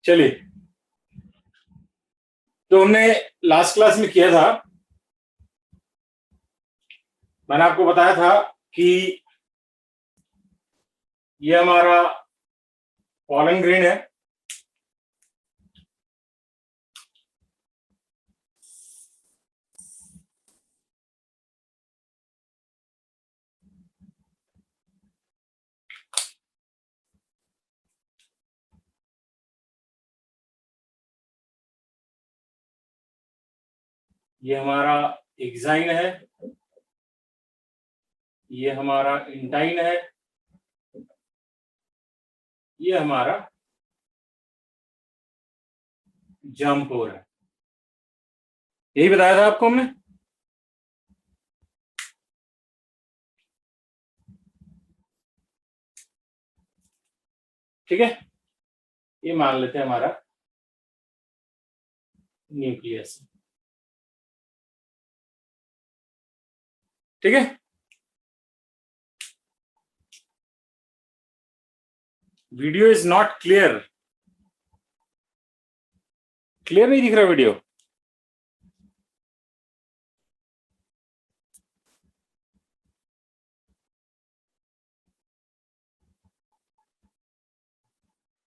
चलिए, तो हमने लास्ट क्लास में किया था, मैंने आपको बताया था कि ये हमारा पॉलन ग्रेन है। ये हमारा एक्साइन है, ये हमारा इंटाइन है, ये हमारा जम्पोर है। यही बताया था आपको हमने। ठीक है, ये मान लेते हैं हमारा न्यूक्लियस। ठीक है, video is not clear. Clear नहीं दिख रहा वीडियो?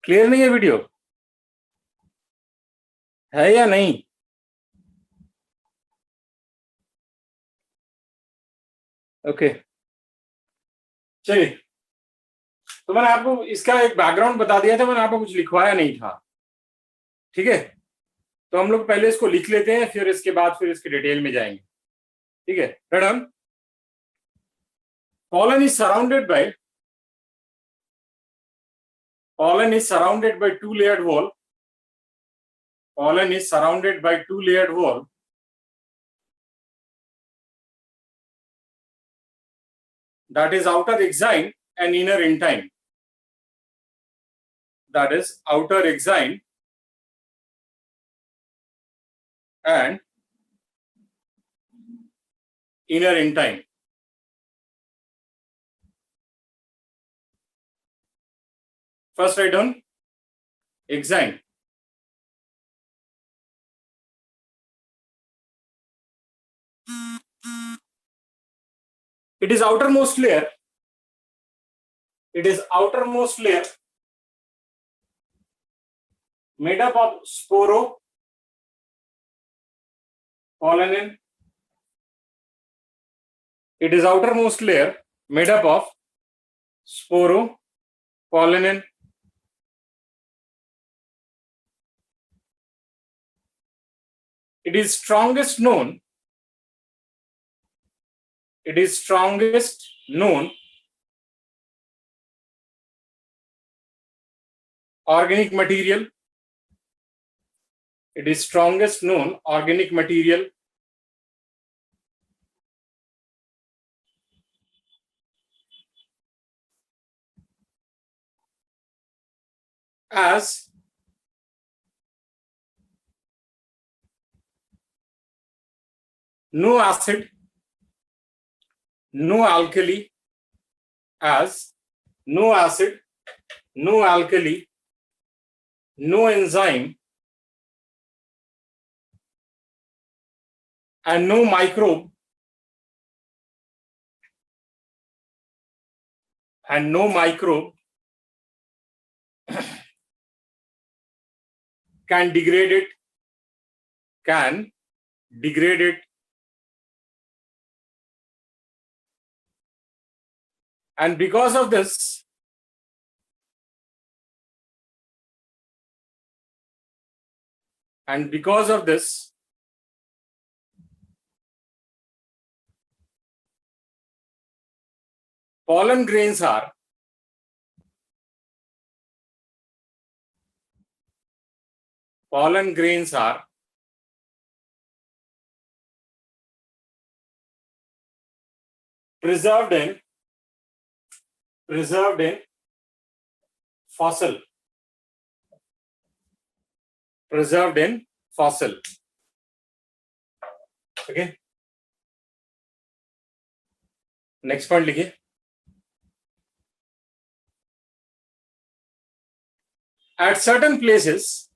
क्लियर नहीं है वीडियो, है या नहीं? ओके, चलिए, तो मैंने आपको इसका एक बैकग्राउंड बता दिया था, मैंने आपको कुछ लिखवाया नहीं था। ठीक है, तो हम लोग पहले इसको लिख लेते हैं, फिर इसके बाद फिर इसके डिटेल में जाएंगे। ठीक है, madam, pollen is surrounded by two layered wall. Pollen is surrounded by two layered wall. That is outer exine and inner intine. That is outer exine and inner intine. First write down exine. It is outermost layer. It is outermost layer made up of sporo, pollen. It is outermost layer made up of sporo, pollen. It is strongest known organic material. It is strongest known organic material as no acid, no alkali, as no acid, no alkali, no enzyme, and no microbe, can degrade it, and because of this, pollen grains are preserved in fossil. Okay, next point लिखिए। at certain places,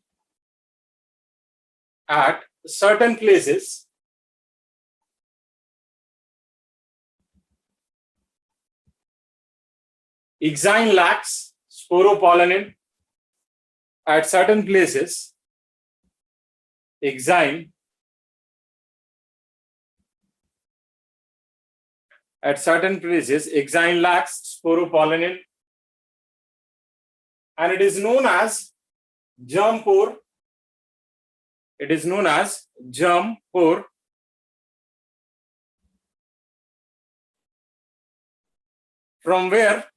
Exine lacks sporopollenin. At certain places, exine lacks sporopollenin, and it is known as germ pore. It is known as germ pore. From where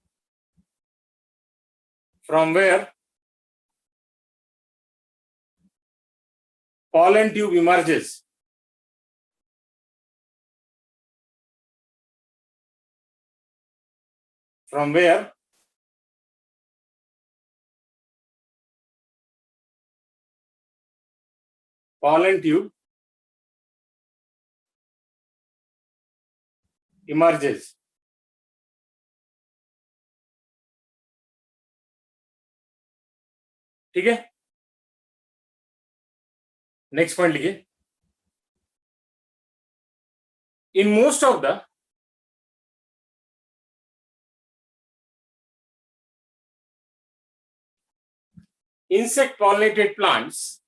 pollen tube emerges. From where pollen tube emerges. ठीक है, next point लिखिए. In most of the insect pollinated plants,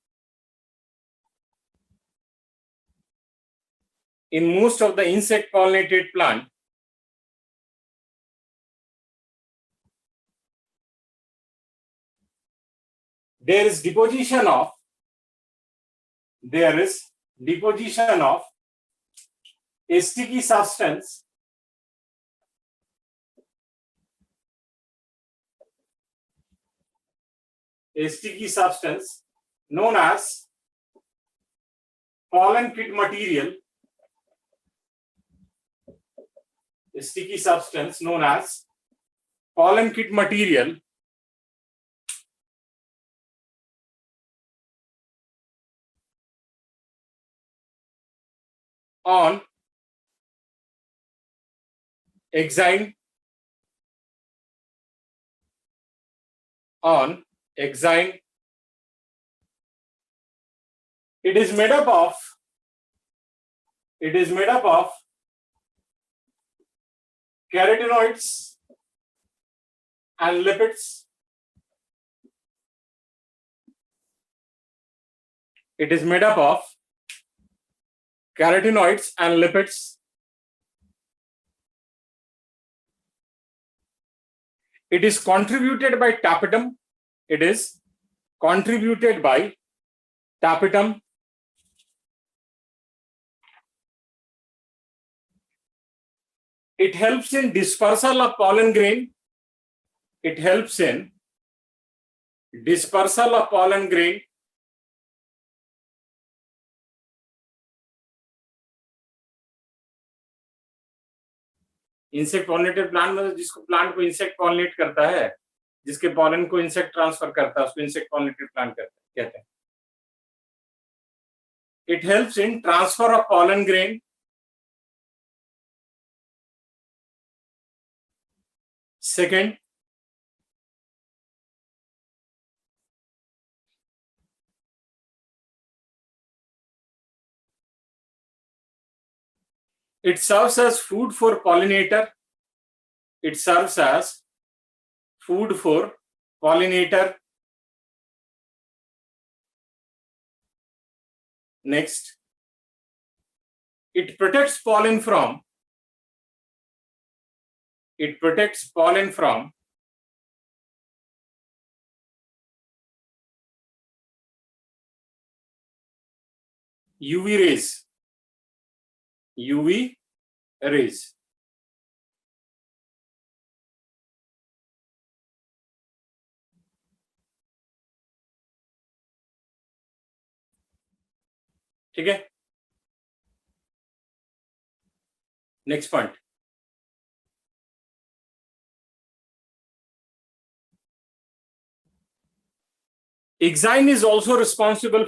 there is deposition of a sticky substance known as pollen kit material. A sticky substance known as pollen kit material on exine it is made up of carotenoids and lipids. It is made up of carotenoids and lipids. It is contributed by tapetum. It helps in dispersal of pollen grain. Insect pollinated plant मतलब जिसको plant को insect pollinate करता है, जिसके pollen को insect transfer करता है, उसको इंसेक्ट पॉलिनेटेड प्लांट कहते हैं. It helps in transfer of pollen grain. Second, it serves as food for pollinator. Next, it protects pollen from UV rays. ठीक है, next point. Exine is also responsible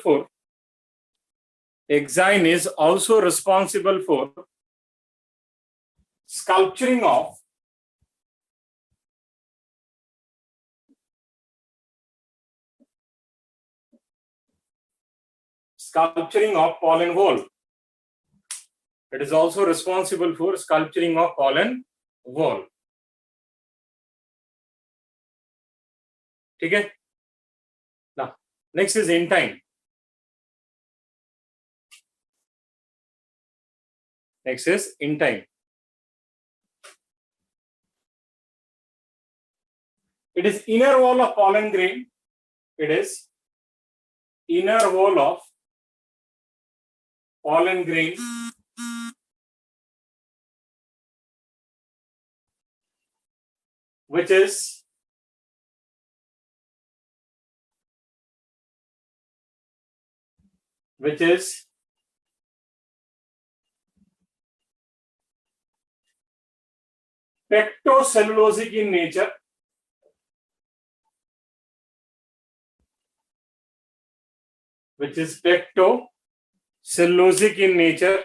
for sculpturing of sculpturing of pollen wall. It is also responsible for sculpturing of pollen wall. ठीक है. Now, next is intine. Next is intine. It is inner wall of pollen grain. It is inner wall of pollen grain. Which is pectocellulosic in nature. Which is pectocellulosic in nature.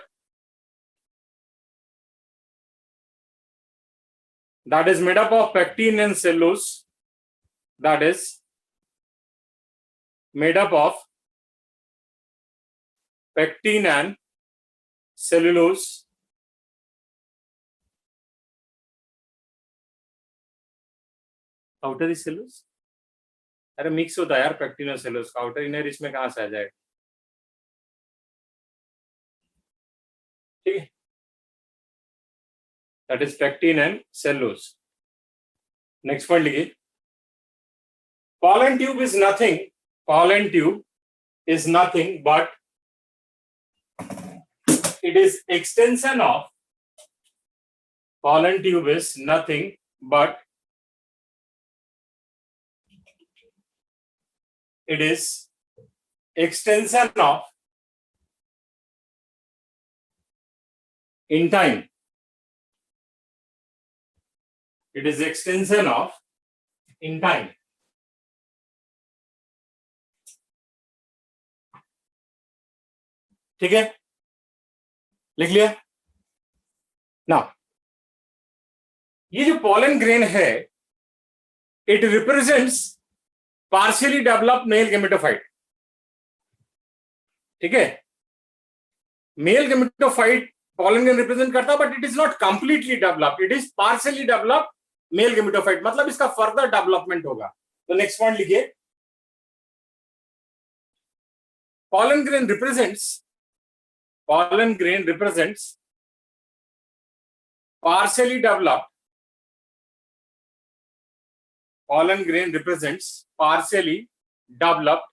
That is made up of pectin and cellulose. That is made up of pectin and cellulose. Outer is cellulose. अरे mix होता है यार pectin और cellulose का. Outer inner इसमें कहां से आ जाएगा. ठीक है. That is pectin and cellulose. Next point लिखिए. pollen tube is nothing. Pollen tube is nothing but it is extension of. Pollen tube is nothing but it is extension of intine. It is extension of intine. ठीक है. लिख लिया ना. ये जो pollen grain है it represents partially developed mail gametophyte. ठीक है. Mail gametophyte pollen grain represent करता है but it is not completely developed. It is partially developed mail gametophyte. मतलब इसका फर्दर डेवलपमेंट होगा. तो नेक्स्ट पॉइंट लिखिए. pollen grain represents partially developed. Pollen grain represents partially developed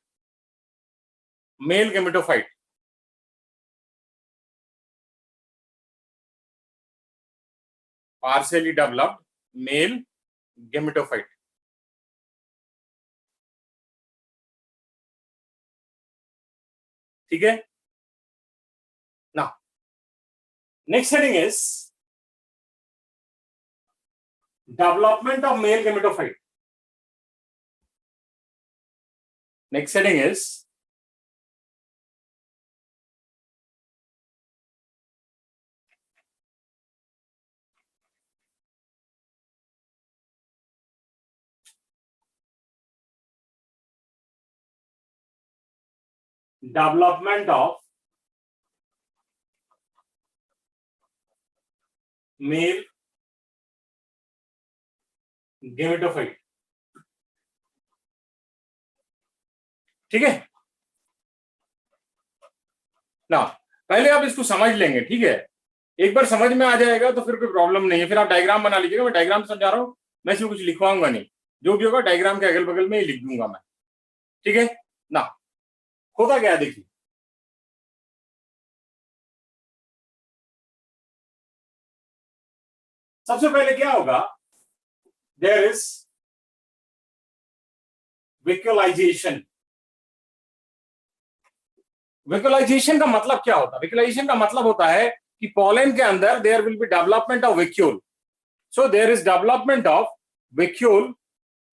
male gametophyte. Partially developed male gametophyte. ठीक है. Now, next heading is development of male gametophyte. Next heading is development of male gametophyte. ठीक है ना. पहले आप इसको समझ लेंगे. ठीक है. एक बार समझ में आ जाएगा तो फिर कोई प्रॉब्लम नहीं है. फिर आप डायग्राम बना लीजिएगा. मैं डायग्राम समझा रहा हूं. मैं इसमें कुछ लिखवाऊंगा नहीं. जो भी होगा डायग्राम के अगल बगल में ही लिख दूंगा मैं. ठीक है ना. होता क्या है देखिए. सबसे पहले क्या होगा. There is विक्युलाइजेशन. विक्युलाइजेशन का मतलब क्या होता है. विक्युलाइजेशन का मतलब होता है कि पॉलन के अंदर there will be development of vacuole. So there is development of vacuole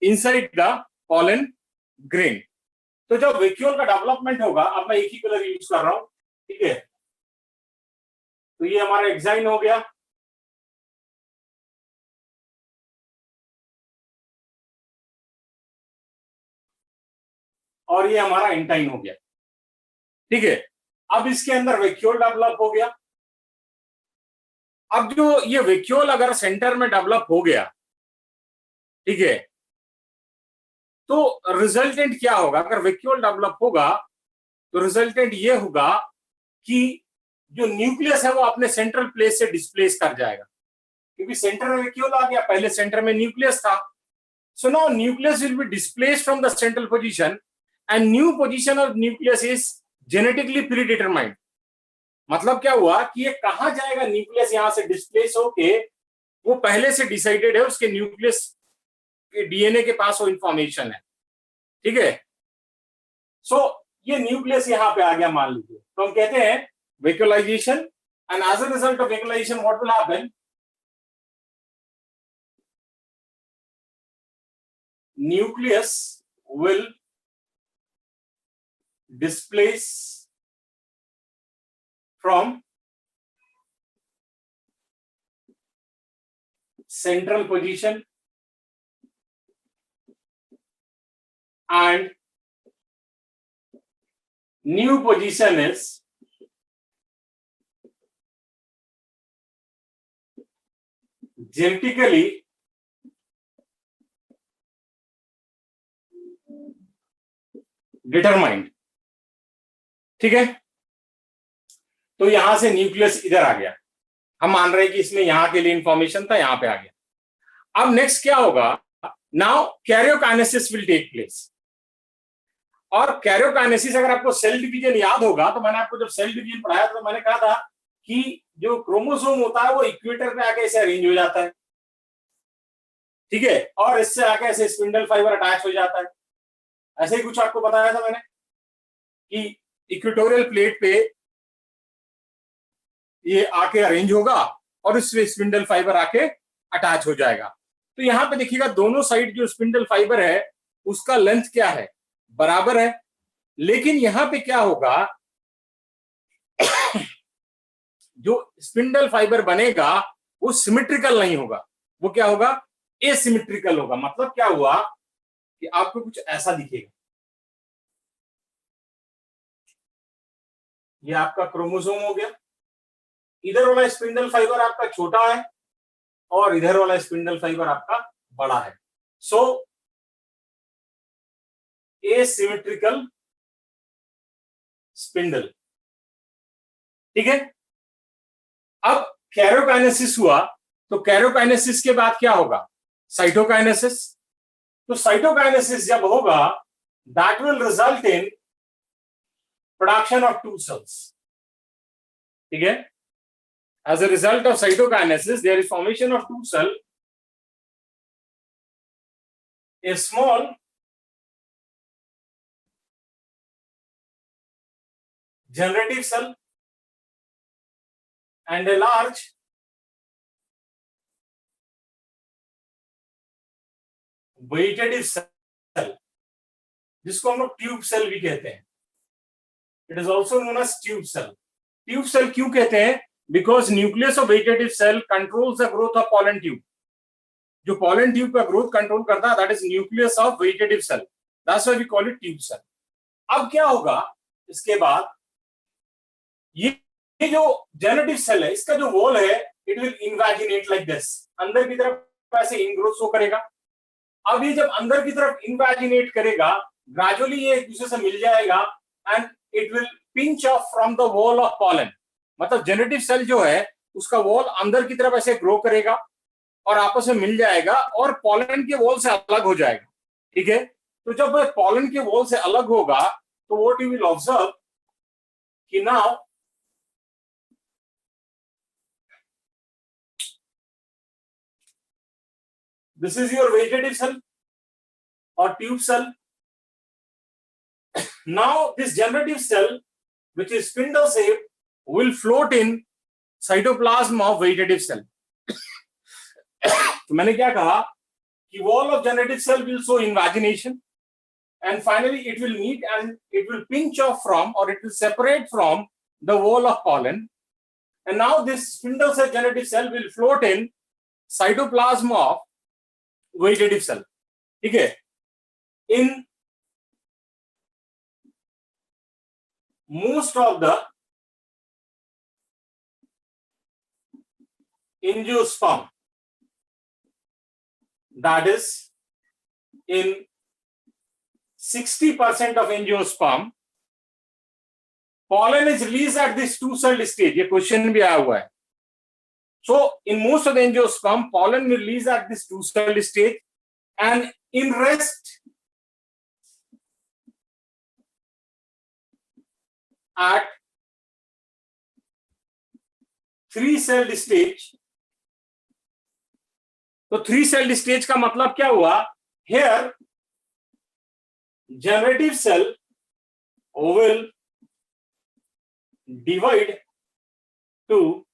inside the pollen grain. तो जब वैक्यूल का डेवलपमेंट होगा. अब मैं एक ही कलर यूज कर रहा हूं. ठीक है. तो ये हमारा एक्साइन हो गया. और ये हमारा इंटाइन हो गया. ठीक है. अब इसके अंदर वैक्यूल डेवलप हो गया। अब जो ये वैक्यूल अगर सेंटर में डेवलप हो गया, ठीक है, तो रिजल्टेंट क्या होगा? अगर वैक्यूल डेवलप होगा तो रिजल्टेंट ये होगा कि जो न्यूक्लियस है वो अपने सेंट्रल प्लेस से डिस्प्लेस कर जाएगा, क्योंकि सेंटर में वैक्यूल आ गया, पहले सेंटर में न्यूक्लियस था। So now nucleus will be displaced from the central position and new position of nucleus is genetically predetermined. मतलब क्या हुआ कि ये कहां जाएगा न्यूक्लियस, यहां से डिस्प्लेस होके वो पहले से डिसाइडेड है, उसके न्यूक्लियस के डीएनए के पास वो इंफॉर्मेशन है, ठीक है। सो ये न्यूक्लियस यहां पे आ गया मान लीजिए, तो हम कहते हैं vacuolization, and as a result of vacuolization what will happen? Nucleus will displace from central position and new position is genetically determined, ठीक है। तो यहां से न्यूक्लियस इधर आ गया, हम मान रहे हैं कि इसमें यहां के लिए इंफॉर्मेशन था, यहां पे आ गया। अब नेक्स्ट क्या होगा? Now karyokinesis will take place. और कैरियोकाइनेसिस, अगर आपको सेल डिवीजन याद होगा, तो मैंने आपको जब सेल डिवीजन पढ़ाया तो मैंने कहा था कि जो क्रोमोसोम होता है वो इक्वेटर पे आके ऐसे अरेंज हो जाता है, ठीक है, और इससे आके ऐसे स्पिंडल फाइबर अटैच हो जाता है। ऐसे ही कुछ आपको बताया था मैंने कि इक्वेटोरियल प्लेट पे ये आके अरेंज होगा और इससे स्पिंडल फाइबर आके अटैच हो जाएगा। तो यहां पे देखिएगा दोनों साइड जो स्पिंडल फाइबर है उसका लेंथ क्या है? बराबर है। लेकिन यहां पे क्या होगा, जो स्पिंडल फाइबर बनेगा वो सिमेट्रिकल नहीं होगा, वो क्या होगा? एसिमेट्रिकल होगा। मतलब क्या हुआ कि आपको कुछ ऐसा दिखेगा, ये आपका क्रोमोसोम हो गया, इधर वाला स्पिंडल फाइबर आपका छोटा है और इधर वाला स्पिंडल फाइबर आपका बड़ा है। सो एसिमेट्रिकल स्पिंडल, ठीक है। अब कैरियोकाइनेसिस हुआ, तो कैरियोकाइनेसिस के बाद क्या होगा? साइटोकाइनेसिस। तो साइटोकाइनेसिस जब होगा, that will result in production of two cells, ठीक है। As a result of cytokinesis, there is formation of two cells, a small generative cell and a large vegetative cell, जिसको हम लोग ट्यूब सेल भी कहते हैं। It is also known as tube cell. Tube cell क्यों कहते हैं? Because nucleus of vegetative cell controls the growth of pollen tube. जो पॉलन ट्यूब का ग्रोथ कंट्रोल करता है that is nucleus of vegetative cell, that's why we call it tube cell. अब क्या होगा इसके बाद, ये जो जेनेटिव सेल है इसका जो वॉल है इट विल इनवैजिनेट लाइक दिस, अंदर की तरफ ऐसे इनग्रोथ शो करेगा। अब ये जब अंदर की तरफ इनवैजिनेट करेगा, ग्रेजुअली ये एक दूसरे से मिल जाएगा and it will pinch of from the wall of pollen. मतलब जेनेटिव सेल जो है उसका वॉल अंदर की तरफ ऐसे ग्रो करेगा और आपस में मिल जाएगा और पॉलन के वॉल से अलग हो जाएगा, ठीक है। तो जब पॉलन के वॉल से अलग होगा तो व्हाट यू विल ऑब्जर्व कि now this is your vegetative cell or tube cell. Now this generative cell which is spindle shape will float in cytoplasm of vegetative cell. तो मैंने क्या कहा कि wall of generative cell will show invagination and finally it will meet and it will pinch off from or it will separate from the wall of pollen, and now this spindle cell generative cell will float in cytoplasm of vegetative cell, ठीक है। In most of the angiosperm, that is in 60% of angiosperm pollen is released at this two-celled stage. ये question भी आया हुआ है. So in most of the angiosperm pollen will release at this two-celled stage, and in rest at three-celled stage. तो three-celled stage का मतलब क्या हुआ? Here generative cell will divide to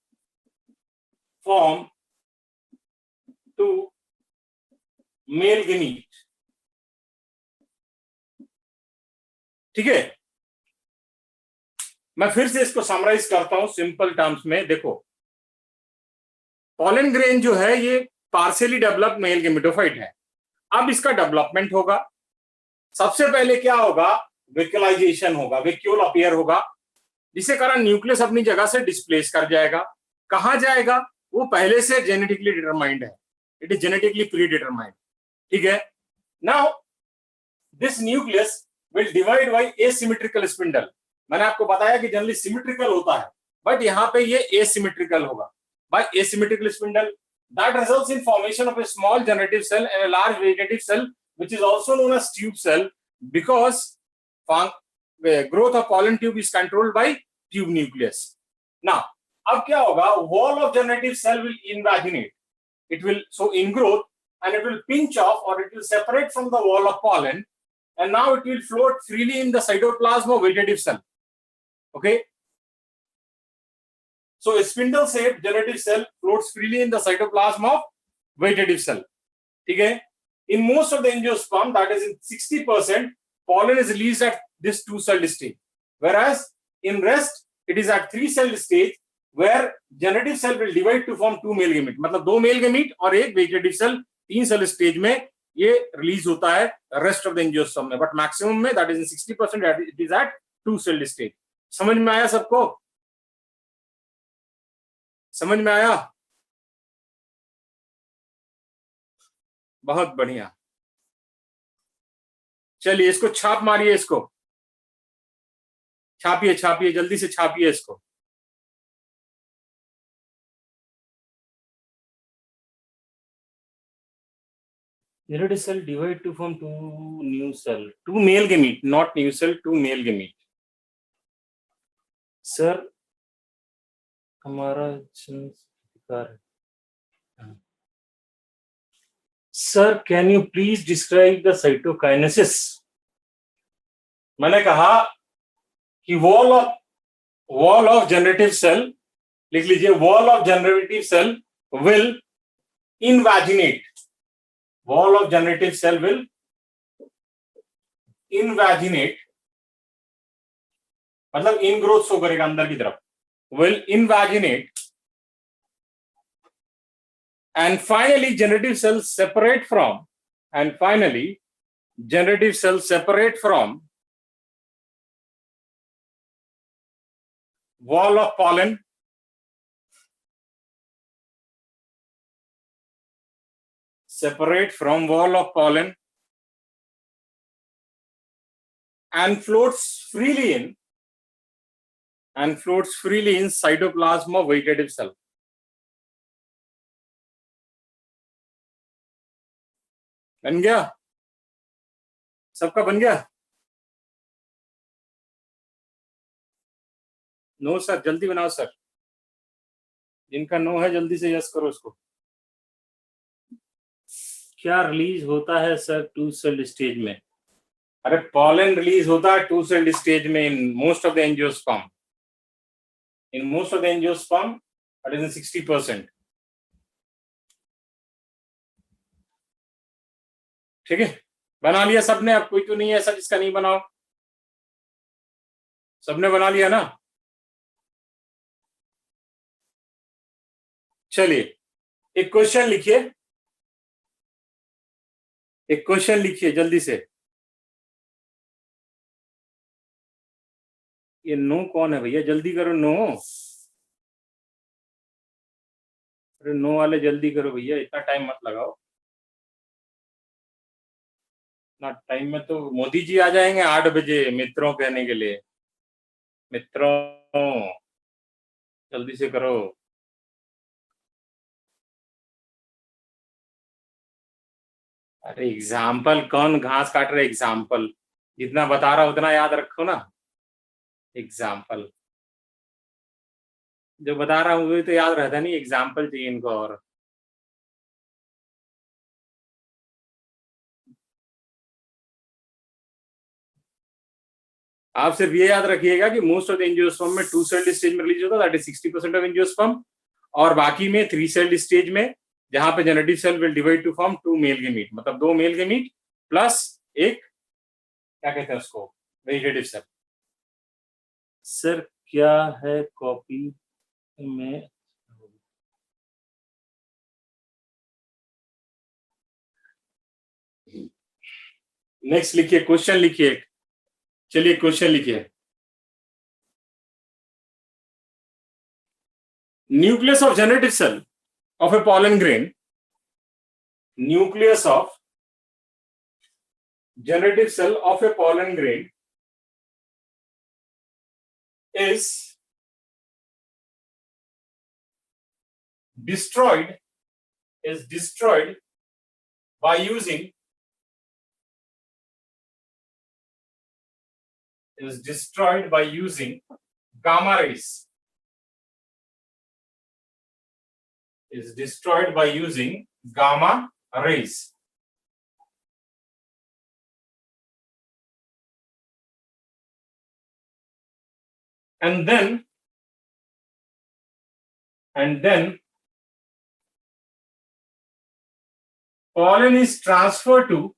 form two male gamete. ठीक है, मैं फिर से इसको समराइज करता हूं सिंपल टर्म्स में. देखो, पॉलन ग्रेन जो है ये पार्शियली डेवलप्ड मेल गेमेटोफाइट है. अब इसका डेवलपमेंट होगा. सबसे पहले क्या होगा? वेक्यूलाइजेशन होगा, वेक्यूल अपीयर होगा, जिसके कारण न्यूक्लियस अपनी जगह से डिस्प्लेस कर जाएगा. कहां जाएगा? वो पहले से जेनेटिकली डिटरमाइंड है. It is genetically pre determined. ठीक है. Now this nucleus will divide by asymmetrical spindle. मैंने आपको बताया कि जनरली सिमेट्रिकल होता है, बट यहां पे ये एसिमेट्रिकल होगा. By asymmetrical spindle that results in formation of a small generative cell and a large vegetative cell, which is also known as tube cell, because growth of pollen tube is controlled by tube nucleus. Now, अब क्या होगा? Wall of generative cell will invaginate. It will so ingrowth, and it will pinch off, or it will separate from the wall of pollen, and now it will float freely in the cytoplasm of vegetative cell. Okay. So a spindle-shaped generative cell floats freely in the cytoplasm of vegetative cell. Okay? In most of the angiosperm, that is in 60%, pollen is released at this two-celled stage. Whereas in rest, it is at three-celled stage, where generative cell will divide to form two male gamete. मतलब दो male gamete और एक vegetative cell, तीन cell stage में ये release होता है rest of the angiosperm में. But maximum में, that is in 60%, it is at two-celled stage. समझ में आया सबको? समझ में आया? बहुत बढ़िया. चलिए इसको छाप मारिए, इसको छापिए, छापिए, जल्दी से छापिए इसको. Generative cell divide to form two new cell, two male gamete, not new cell, two male gamete. Sir हमारा अधिकार है. Sir can you please describe the cytokinesis. मैंने कहा कि वॉल ऑफ जनरेटिव सेल, लिख लीजिए, wall of generative cell will invaginate. Wall of generative cell will invaginate, मतलब ingrowth show करेगा अंदर की तरफ. will invaginate, and finally generative cells separate from wall of pollen, and floats freely in cytoplasm of vegetative cell. बन गया? सबका बन गया? नो सर, जल्दी बनाओ सर. जिनका नो है जल्दी से यस करो उसको. क्या रिलीज होता है सर टू सेल स्टेज में? अरे पॉलन रिलीज होता है टू सेल स्टेज में in most of the angiosperm. In most of the angiosperm, that is in 60%. ठीक है, बना लिया सबने? अब कोई तो नहीं है ऐसा जिसका नहीं बनाओ. सबने बना लिया ना? चलिए एक क्वेश्चन लिखिए जल्दी से. ये नो कौन है भैया? जल्दी करो. नो अरे नो वाले जल्दी करो भैया, इतना टाइम मत लगाओ। ना टाइम में तो मोदी जी आ जाएंगे 8 बजे मित्रों कहने के लिए। मित्रों जल्दी से करो। अरे एग्जाम्पल कौन घास काट रहे? एग्जाम्पल जितना बता रहा उतना याद रखो ना। एग्जाम्पल जो बता रहा हूँ वही तो याद रहता नहीं, एग्जाम्पल चाहिए इनको। और आप सिर्फ ये याद रखिएगा कि मोस्ट ऑफ द एंजियोस्पर्म में 2 सेल्ड स्टेज में रिलीज होता है, दैट इज 60% ऑफ एंजियोस्पर्म। और बाकी में 3 सेल्ड स्टेज में, जहां पे genetic cell will divide to form 2 male gamete, मतलब 2 मेल गेमीट प्लस एक, क्या कहते हैं उसको, वेजिटेटिव सेल। सर क्या है कॉपी में? नेक्स्ट लिखिए, क्वेश्चन लिखिए। चलिए क्वेश्चन लिखिए। Nucleus of generative cell of a pollen grain, nucleus of genetic cell of a pollen grain is destroyed by using gamma rays. Is destroyed by using gamma rays. And then pollen is transferred to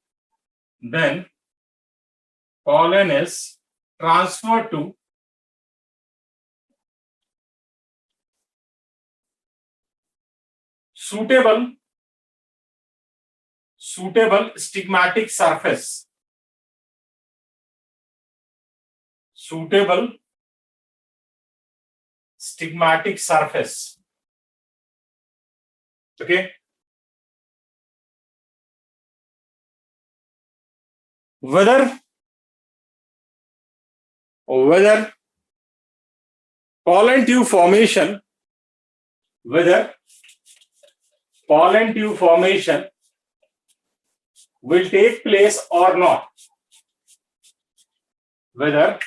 suitable stigmatic surface. Suitable stigmatic surface. Okay. Whether pollen tube formation will take place or not. Whether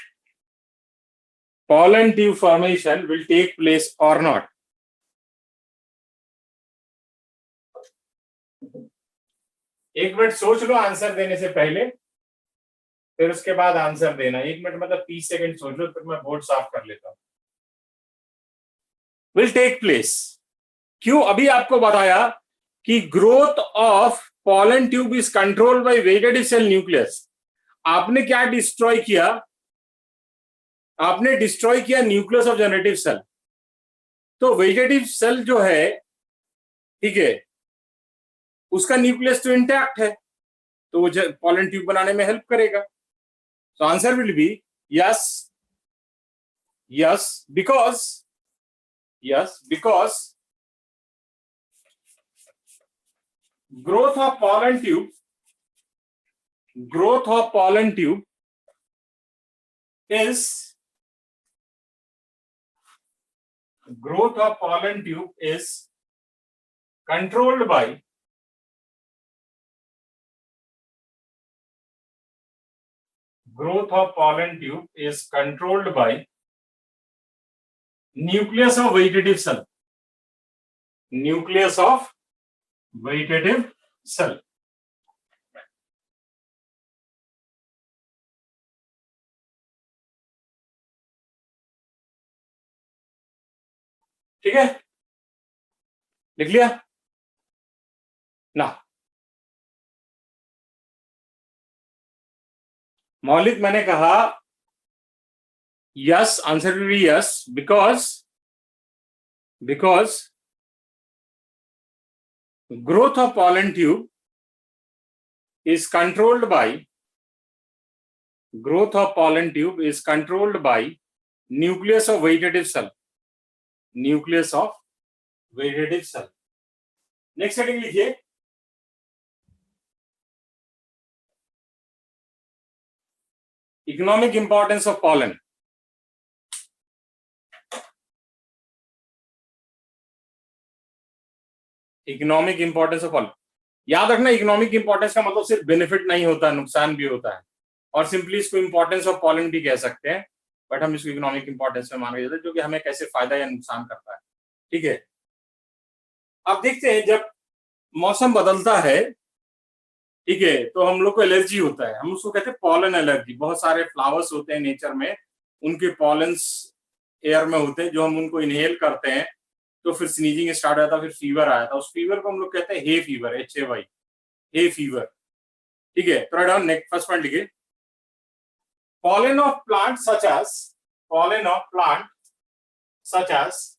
pollen tube formation will take place or not. एक minute सोच लो answer देने से पहले, फिर उसके बाद answer देना। 1 minute मतलब 30 सेकंड सोच लो, फिर मैं बोर्ड साफ कर लेता हूं। विल टेक प्लेस, क्यों? अभी आपको बताया कि growth of pollen tube is controlled by vegetative cell nucleus. आपने क्या डिस्ट्रॉय किया? आपने डिस्ट्रॉय किया न्यूक्लियस ऑफ जेनेटिव सेल। तो वेजिटेटिव सेल जो है, ठीक है, उसका न्यूक्लियस तो इंटैक्ट है, तो वो पॉलन ट्यूब बनाने में हेल्प करेगा। तो answer will be yes, because growth of pollen tube is controlled by nucleus of vegetative cell. ठीक है, लिख लिया ना? मौलिक मैंने कहा yes, answer will be yes, because growth of pollen tube is controlled by nucleus of vegetative cell. Next heading लिखिए, economic importance of pollen. Economic importance of pollen, याद रखना इकोनॉमिक इंपॉर्टेंस का मतलब सिर्फ बेनिफिट नहीं होता, नुकसान भी होता है, और सिंपली इसको इंपॉर्टेंस ऑफ पॉलन भी कह सकते हैं, बट हम इसको इकोनॉमिक इंपॉर्टेंस में मान के चलते हैं, जो कि हमें कैसे फायदा या नुकसान करता है। ठीक है, अब देखते हैं जब मौसम बदलता है, ठीक है, तो हम लोग को एलर्जी होता है, हम उसको कहते हैं पॉलन एलर्जी। बहुत सारे फ्लावर्स होते हैं नेचर में, उनके पॉलन्स एयर में होते हैं, जो हम उनको इनहेल करते हैं तो फिर स्नीजिंग स्टार्ट आता है, फिर फीवर आया था, उस फीवर को हम लोग कहते हैं hay fever, HAY, hay fever. ठीक है, तो राइट नेक्स्ट फर्स्ट पॉइंट लिखिए, pollen of plants such as pollen of plant such as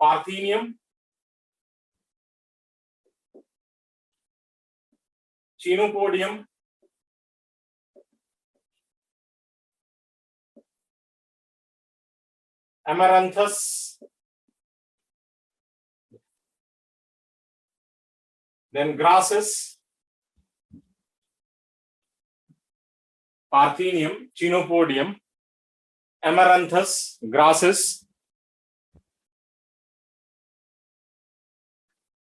Parthenium, Chenopodium, Amaranthus, then grasses, Parthenium, Chenopodium, Amaranthus, grasses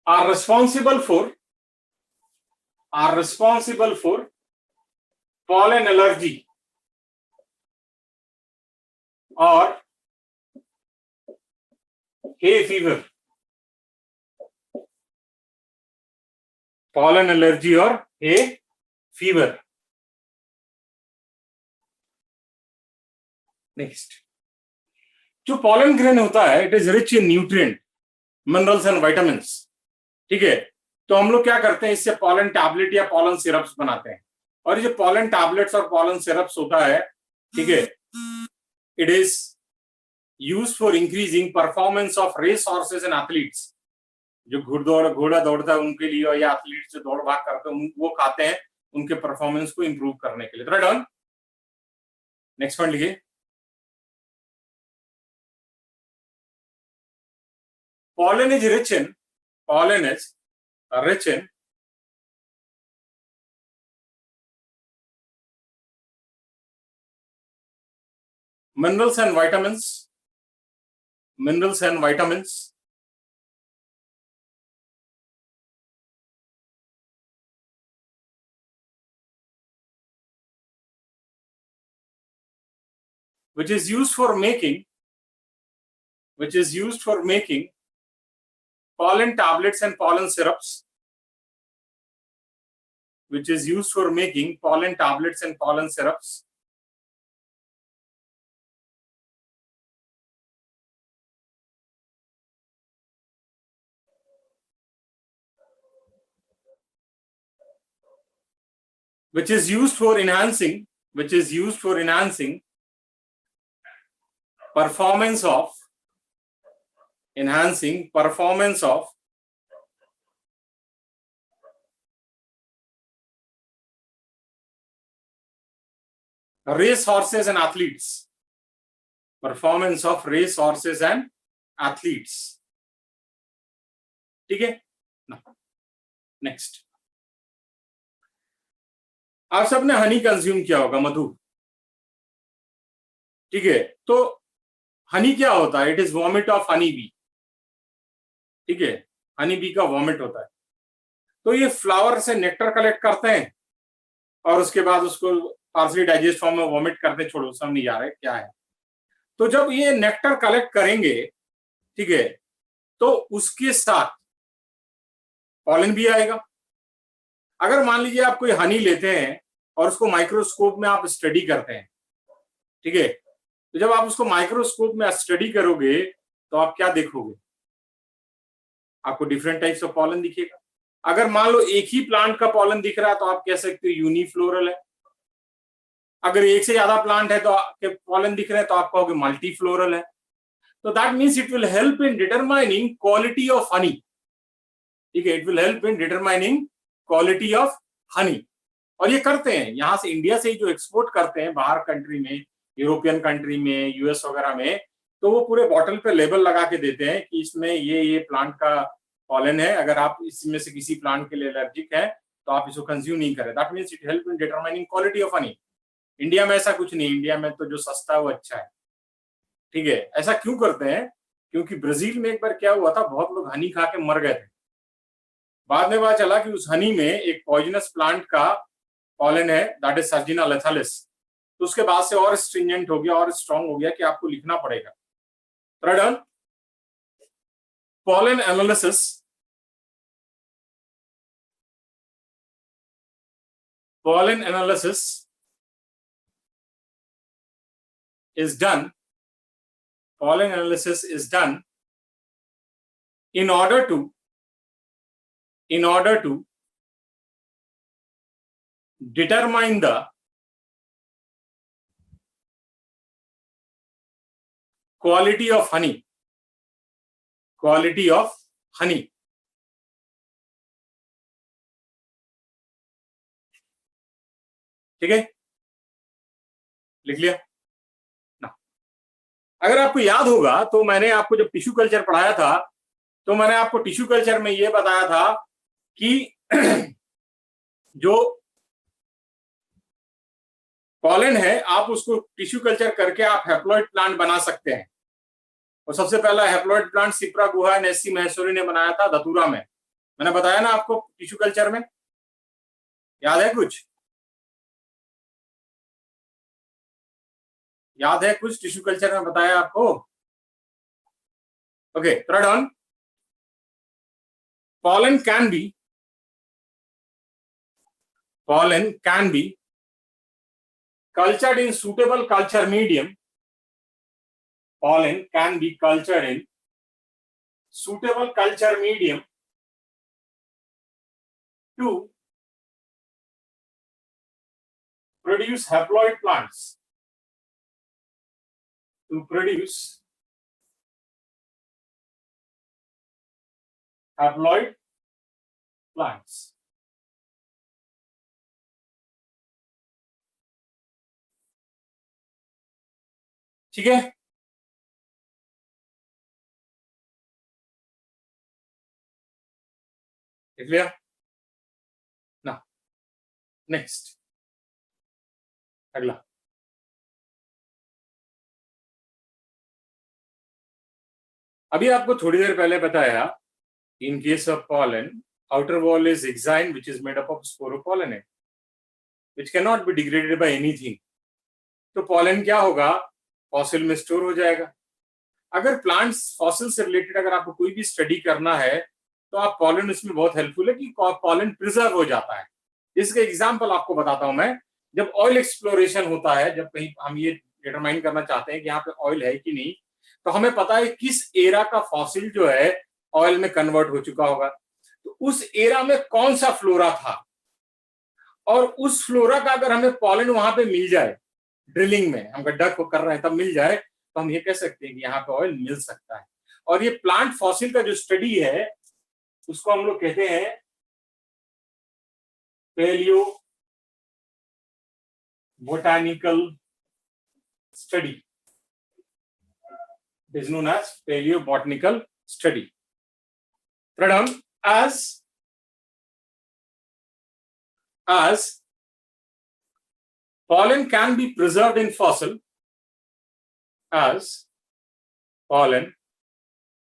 are responsible for pollen allergy or hay fever, pollen allergy or hay fever। Next, जो pollen grain होता है it is rich in nutrient, minerals and vitamins. ठीक है, तो हम लोग क्या करते हैं, इससे पॉलन टैबलेट या पॉलन सिरप्स बनाते हैं, और ये जो पॉलन टैबलेट्स और पॉलन सिरप्स होता है, ठीक है, it is used for increasing performance of race horses and athletes. जो घोड़ा दौड़ता है उनके लिए, या एथलीट्स जो दौड़ भाग करते हैं वो खाते हैं उनके परफॉर्मेंस को इंप्रूव करने के लिए। राइट ऑन, नेक्स्ट पॉइंट लिखिए, pollen is rich in minerals and vitamins, which is used for making pollen tablets and pollen syrups, which is used for making pollen tablets and pollen syrups, which is used for enhancing performance of race horses and athletes, ठीक है। Next, आप सबने Honey consume किया होगा, मधु। ठीक है, तो हनी क्या होता है, it is vomit of honey bee. ठीक है, हनी बी का वॉमिट होता है। तो ये फ्लावर से नेक्टर कलेक्ट करते हैं और उसके बाद उसको पार्सली डाइजेस्ट फॉर्म में वॉमिट करते, छोड़ो सब नहीं जा रहे क्या है। तो जब ये नेक्टर कलेक्ट करेंगे, ठीक है, तो उसके साथ पॉलन भी आएगा। अगर मान लीजिए आप कोई हनी लेते हैं और उसको माइक्रोस्कोप में आप स्टडी करते हैं, ठीक है, तो जब आप उसको माइक्रोस्कोप में स्टडी करोगे तो आप क्या देखोगे, आपको डिफरेंट टाइप्स ऑफ पॉलन दिखेगा। अगर मान लो एक ही प्लांट का पॉलन दिख रहा है तो आप कह सकते हो यूनिफ्लोरल है। अगर एक से ज्यादा प्लांट है तो आपके पॉलन दिख रहे हैं तो आप कहोगे मल्टीफ्लोरल है। तो that means it will help in determining quality of honey. ठीक है, it will help in determining quality of honey. और ये करते हैं यहां से, इंडिया से ही जो एक्सपोर्ट करते हैं बाहर कंट्री में, यूरोपियन कंट्री में, यूएस वगैरह में, तो वो पूरे बॉटल पे लेबल लगा के देते हैं कि इसमें ये प्लांट का पॉलन है, अगर आप इसमें से किसी प्लांट के लिए एलर्जिक है तो आप इसको कंज्यूम नहीं करें। That means it help in determining quality of honey. India में ऐसा कुछ नहीं, इंडिया में तो जो सस्ता है वो अच्छा है, ठीक है। ऐसा क्यों करते हैं? क्योंकि ब्राजील में एक बार क्या हुआ था, बहुत लोग हनी खा के मर गए थे। बाद में पता चला कि उस हनी में एक पॉइजनस प्लांट का पॉलन है, दैट इज सर्जिना लेथालिस। तो उसके बाद से और स्ट्रिंजेंट हो गया और स्ट्रांग हो गया कि आपको लिखना पड़ेगा। Third, pollen analysis. Pollen analysis is done. Pollen analysis is done in order to determine the quality of honey. Quality of honey. ठीक है, लिख लिया ना। अगर आपको याद होगा तो मैंने आपको जब टिश्यू कल्चर पढ़ाया था तो मैंने आपको टिश्यू कल्चर में यह बताया था कि जो पॉलन है आप उसको टिश्यू कल्चर करके आप हैप्लॉइड प्लांट बना सकते हैं। और सबसे पहला हैप्लॉइड प्लांट सिप्रा गुहा नेसी महेश्वरी ने बनाया था धतूरा में। मैंने बताया ना आपको टिश्यू कल्चर में, याद है कुछ? याद है कुछ टिश्यू कल्चर में बताया आपको? Okay, third on, pollen can be cultured in suitable culture medium. Pollen can be cultured in suitable culture medium to produce haploid plants. To produce haploid plants. ठीक है, देख लिया ना। नेक्स्ट, अगला। अभी आपको थोड़ी देर पहले बताया, in case of pollen outer wall is exine which is made up of sporopollenin which can not be degraded by anything. तो पॉलन क्या होगा? फॉसिल में स्टोर हो जाएगा। अगर प्लांट्स फॉसिल से रिलेटेड अगर आपको कोई भी स्टडी करना है तो आप पॉलन इसमें बहुत हेल्पफुल है कि पॉलन प्रिजर्व हो जाता है। इसका एग्जांपल आपको बताता हूं मैं। जब ऑयल एक्सप्लोरेशन होता है, जब कहीं हम ये डिटरमाइन करना चाहते हैं कि यहाँ पे ऑयल है कि नहीं, तो हमें पता है किस एरा का फॉसिल जो है ऑयल में कन्वर्ट हो चुका होगा, तो उस एरा में कौन सा फ्लोरा था, और उस फ्लोरा का अगर हमें पॉलन वहां पे मिल जाए, ड्रिलिंग में हम गड्ढा को कर रहे हैं तब मिल जाए, तो हम ये कह सकते हैं कि यहाँ पे ऑयल मिल सकता है। और ये प्लांट फॉसिल का जो स्टडी है उसको हम लोग कहते हैं paleo botanical study. It is known as paleobotanical study. Third one, as pollen can be preserved in fossil, as pollen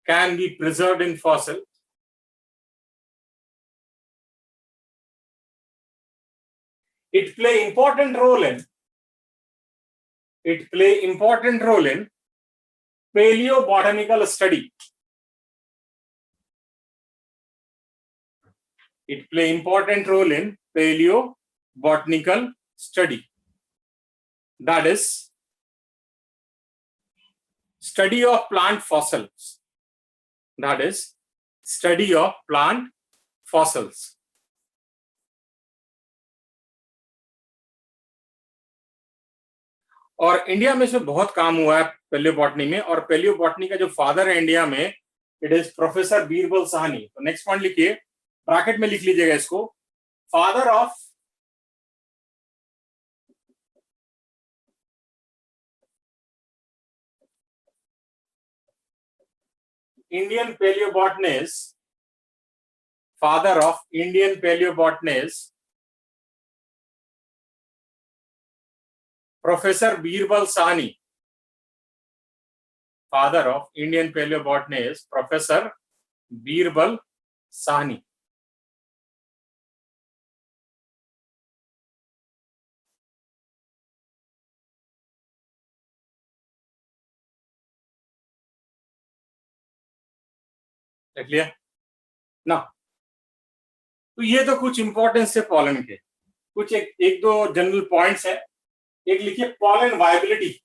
can be preserved in fossil, it play important role in paleobotanical study. It play important role in paleobotanical study. That is study of plant fossils. That is study of plant fossils. और India में से बहुत काम हुआ है palaeobotany में, और palaeobotany का जो फादर है इंडिया में, it is professor Birbal Sahni. तो नेक्स्ट पॉइंट लिखिए, ब्रैकेट में लिख लीजिएगा इसको, father of Indian paleobotanist, father of Indian paleobotanist, Professor Birbal Sahni. Father of Indian paleobotanist, Professor Birbal Sahni. देख लिया ना? तो ये तो कुछ इंपॉर्टेंस है पॉलन के, कुछ एक दो जनरल पॉइंट्स है। एक लिखिए pollen viability.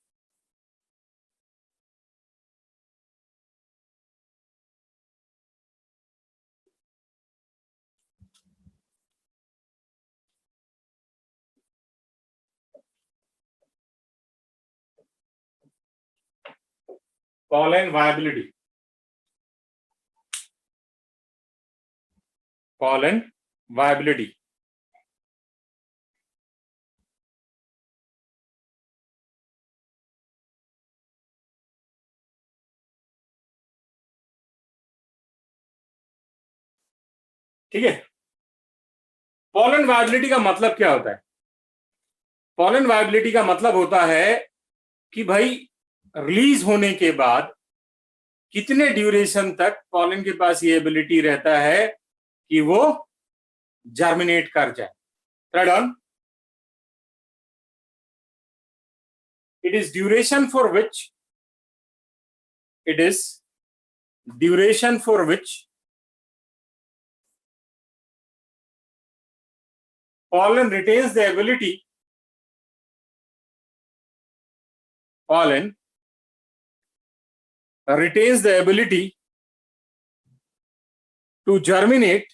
pollen viability, pollen viability. ठीक है, pollen viability का मतलब क्या होता है? pollen viability का मतलब होता है कि भाई रिलीज होने के बाद कितने ड्यूरेशन तक पॉलन के पास ये एबिलिटी रहता है कि वो जर्मिनेट कर जाए। Right on. It is duration for which pollen retains the ability to germinate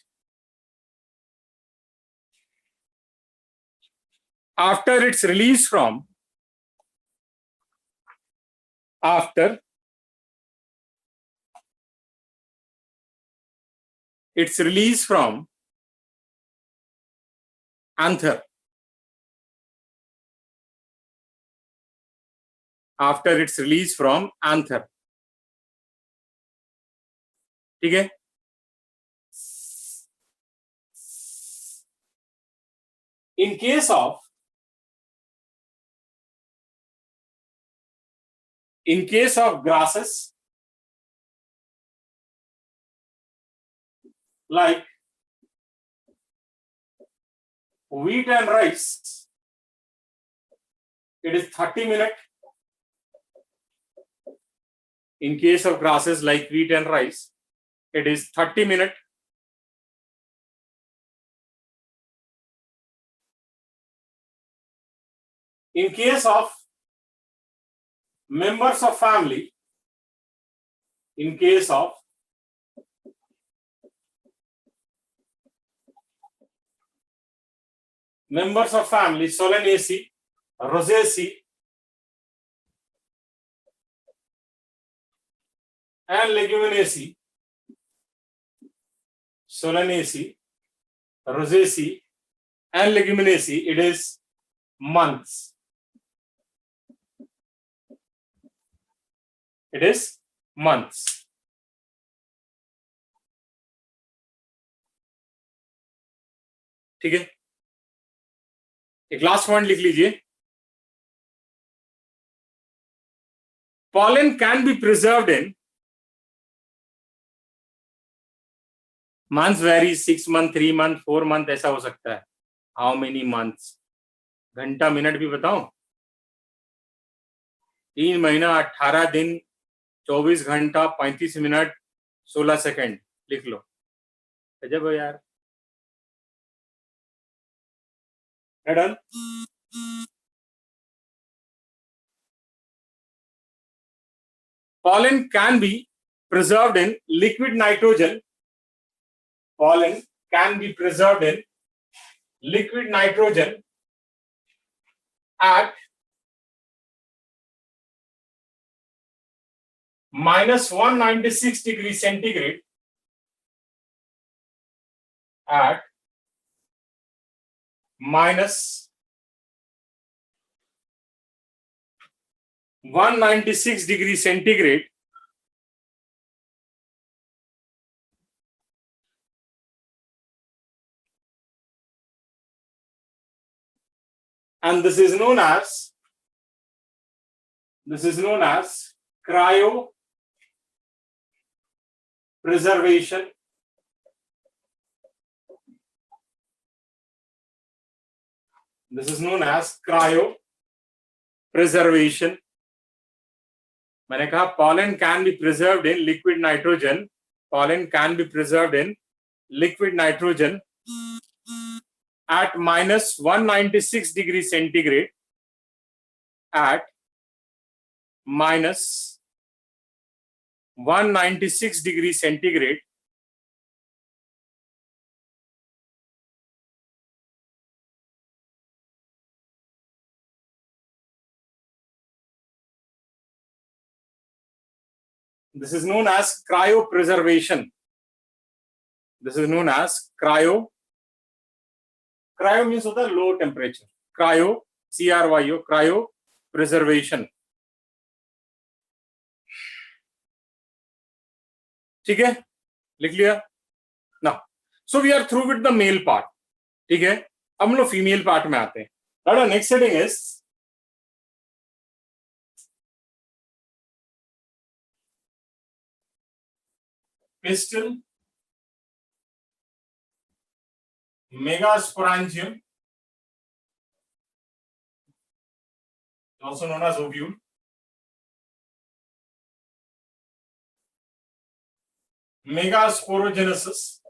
after its release from anther, after its release from anther। ठीक है, in case of grasses like wheat and rice, it is 30 minutes. In case of grasses like wheat and rice, it is 30 minutes. In case of members of family, Solanaceae, Rosaceae, and Leguminosae, Solanaceae, Rosaceae, and Leguminosae, it is months. It is months. ठीक है, एक last point लिख लीजिए। Pollen can be preserved in months vary, 6 month, 3 month, 4 month ऐसा हो सकता है। How many months? घंटा मिनट भी बताओ। 3 महीना 18 दिन 24 घंटा 35 मिनट 16 सेकंड लिख लो। अजब हो यार। Done. Pollen can be preserved in liquid nitrogen. Pollen can be preserved in liquid nitrogen at -196 degrees centigrade, at -196 degrees centigrade and this is known as cryo preservation. This is known as cryo preservation. मैंने कहा pollen can be preserved in liquid nitrogen. Pollen can be preserved in liquid nitrogen at minus 196 degrees centigrade. At minus 196 degrees centigrade. This is known as cryopreservation. This is known as cryo means होता है low temperature. Cryo, CRYO, cryopreservation. ठीक है, लिख लिया ना. So we are through with the male part. ठीक है, अब हम लोग फीमेल पार्ट में आते हैं. Now next heading is pistil, megasporangium, also known as ovule, megasporogenesis,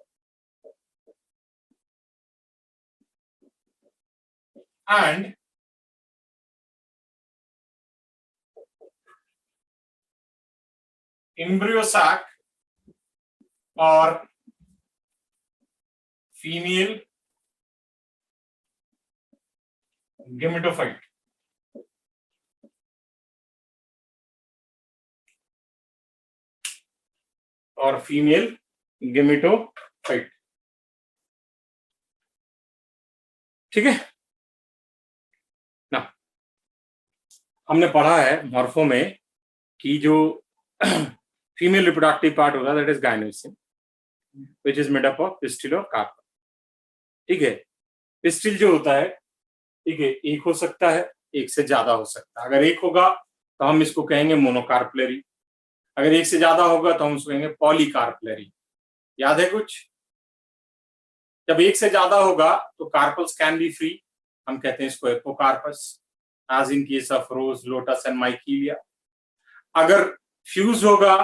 and embryo sac or female gametophyte. और फीमेल गेमेटोफाइट. ठीक है ना. हमने पढ़ा है मॉर्फो में कि जो फीमेल रिप्रोडक्टिव पार्ट होता है that is gynoecium which is made up of pistil और कार्पल. ठीक है, पिस्टिल जो होता है, ठीक है, एक हो सकता है, एक से ज्यादा हो सकता है. अगर एक होगा तो हम इसको कहेंगे मोनोकार्पलरी. अगर एक से ज्यादा होगा तो हम उसको कहेंगे पॉलीकार्पलरी. याद है कुछ? जब एक से ज्यादा होगा तो कार्पल्स कैन बी फ्री, हम कहते हैं इसको apocarpous, as in case of rose, lotus and michelia. अगर फ्यूज होगा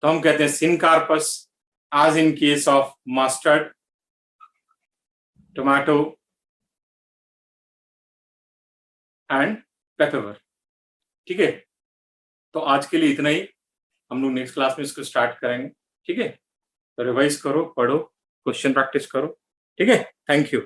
तो हम कहते हैं syncarpous, as in case of mustard, tomato and pepper. ठीक है, तो आज के लिए इतना ही. हम लोग नेक्स्ट क्लास में इसको स्टार्ट करेंगे. ठीक है, तो रिवाइज करो, पढ़ो, क्वेश्चन प्रैक्टिस करो. ठीक है, थैंक यू.